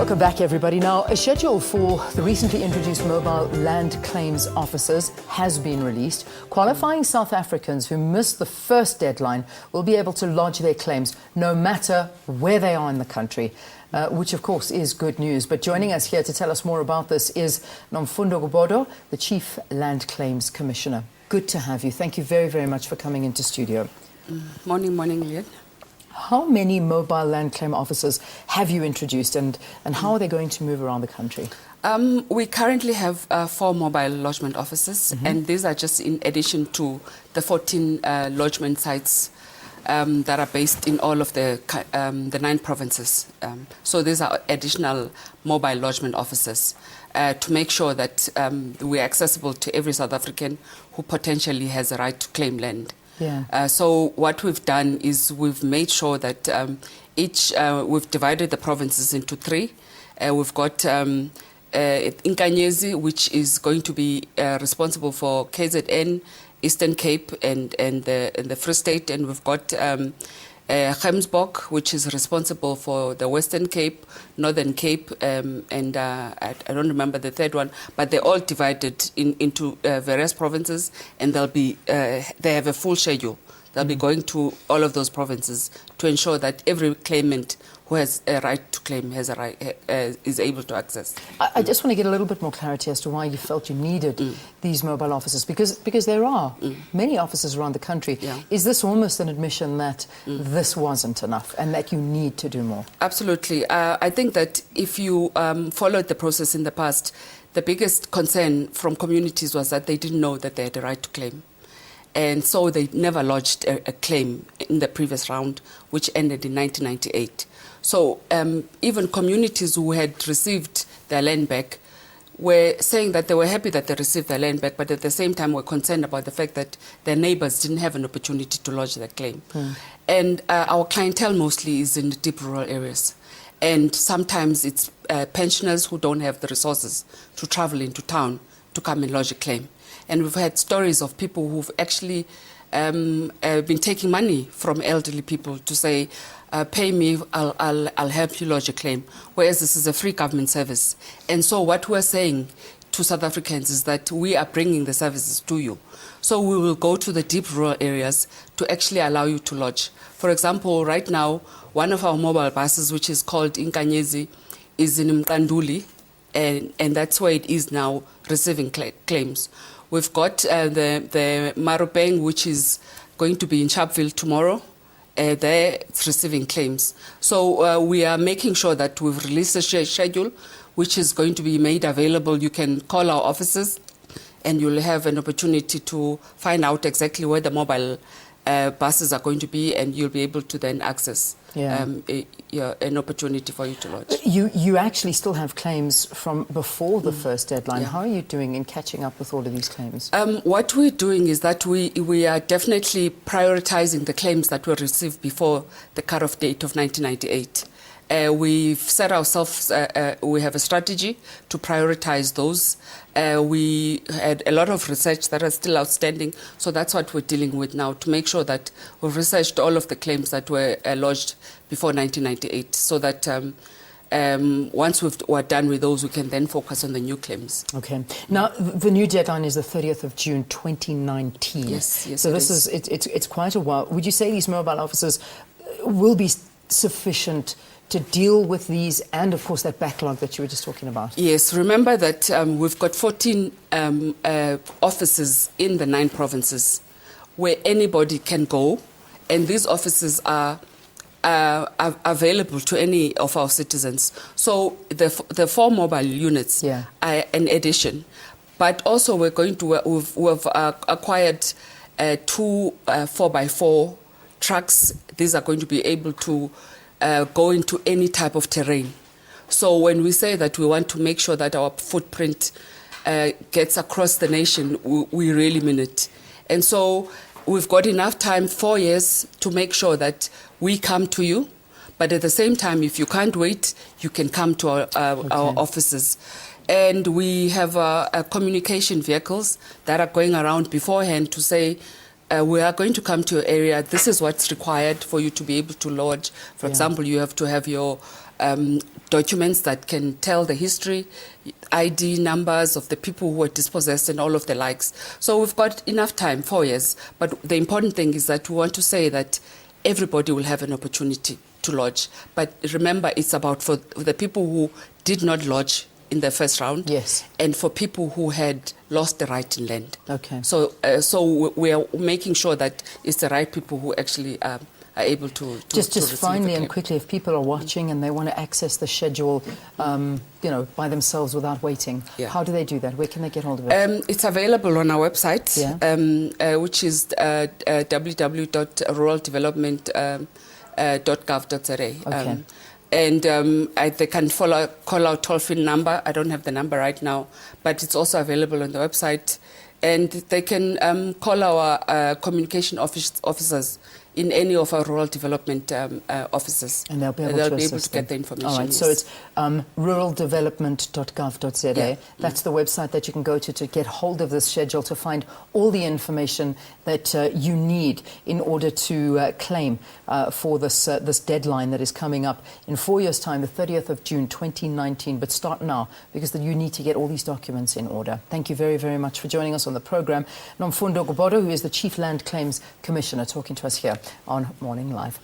Welcome back, everybody. Now, a schedule for the recently introduced mobile land claims officers has been released. Qualifying South Africans who missed the first deadline will be able to lodge their claims no matter where they are in the country, which, of course, is good news. But joining us here to tell us more about this is Nomfundo Gobodo, the Chief Land Claims Commissioner. Good to have you. Thank you very, very much for coming into studio. Morning, Leon. How many mobile land claim officers have you introduced, and how are they going to move around the country? We currently have 4 mobile lodgement officers, and these are just in addition to the 14 lodgement sites that are based in all of the 9 provinces. So these are additional mobile lodgement officers to make sure that we're accessible to every South African who potentially has a right to claim land. Yeah. So what we've done is we've made sure that we've divided the provinces into 3. We've got Nkanyezi, which is going to be responsible for KZN, Eastern Cape, and the Free State, and we've got Gemsbok, which is responsible for the Western Cape, Northern Cape, and I don't remember the third one, but they're all divided into various provinces, and they have a full schedule. They'll be going to all of those provinces to ensure that every claimant who has a right to claim has a right, is able to access. I just want to get a little bit more clarity as to why you felt you needed these mobile officers, because there are many officers around the country. Yeah. Is this almost an admission that this wasn't enough and that you need to do more? Absolutely. I think that if you followed the process in the past, the biggest concern from communities was that they didn't know that they had a right to claim. And so they never lodged a claim in the previous round, which ended in 1998. So even communities who had received their land back were saying that they were happy that they received their land back, but at the same time were concerned about the fact that their neighbors didn't have an opportunity to lodge their claim. And our clientele mostly is in the deep rural areas. And sometimes it's pensioners who don't have the resources to travel into town to come and lodge a claim. And we've had stories of people who've actually been taking money from elderly people to say, pay me, I'll help you lodge a claim, whereas this is a free government service. And so what we're saying to South Africans is that we are bringing the services to you. So we will go to the deep rural areas to actually allow you to lodge. For example, right now, one of our mobile buses, which is called Nkanyezi, is in Mkanduli, and that's where it is now receiving claims. We've got the Marupeng, which is going to be in Sharpeville tomorrow. They're receiving claims. So we are making sure that we've released a schedule, which is going to be made available. You can call our offices, and you'll have an opportunity to find out exactly where the mobile buses are going to be, and you'll be able to then access an opportunity for you to lodge. You actually still have claims from before the first deadline. Yeah. How are you doing in catching up with all of these claims? What we're doing is that we are definitely prioritizing the claims that were received before the cutoff date of 1998. We've set ourselves, we have a strategy to prioritize those. We had a lot of research that are still outstanding, so that's what we're dealing with now, to make sure that we've researched all of the claims that were lodged before 1998, so that once we're done with those, we can then focus on the new claims. Okay. Now, the new deadline is the 30th of June 2019. Yes, so it's quite a while. Would you say these mobile officers will be sufficient to deal with these and, of course, that backlog that you were just talking about? Yes, remember that we've got 14 offices in the 9 provinces where anybody can go, and these offices are available to any of our citizens. So the 4 mobile units are an addition. But also we're going to, we've acquired 2 4x4 trucks. These are going to be able to go into any type of terrain. So when we say that we want to make sure that our footprint gets across the nation, we really mean it. And so we've got enough time, 4 years, to make sure that we come to you. But at the same time, if you can't wait, you can come to our offices. And we have communication vehicles that are going around beforehand to say, we are going to come to your area. This is what's required for you to be able to lodge. For example, you have to have your documents that can tell the history, ID numbers of the people who were dispossessed and all of the likes. So we've got enough time, 4 years. But the important thing is that we want to say that everybody will have an opportunity to lodge. But remember, it's about for the people who did not lodge in the first round, and for people who had lost the right in land. Okay. So, we are making sure that it's the right people who actually are able to just finally and quickly, if people are watching and they want to access the schedule, by themselves without waiting, how do they do that? Where can they get hold of it? It's available on our website, which is www.ruraldevelopment.gov.za. Okay. And they can call our toll-free number. I don't have the number right now, but it's also available on the website. And they can call our communication officers in any of our rural development offices. And they'll be able to get the information. All right, so it's ruraldevelopment.gov.za. That's the website that you can go to get hold of this schedule, to find all the information that you need in order to claim for this deadline that is coming up in 4 years' time, the 30th of June 2019. But start now, because you need to get all these documents in order. Thank you very, very much for joining us on the program. Nomfundo Gobodo, who is the Chief Land Claims Commissioner, talking to us here on Morning Live.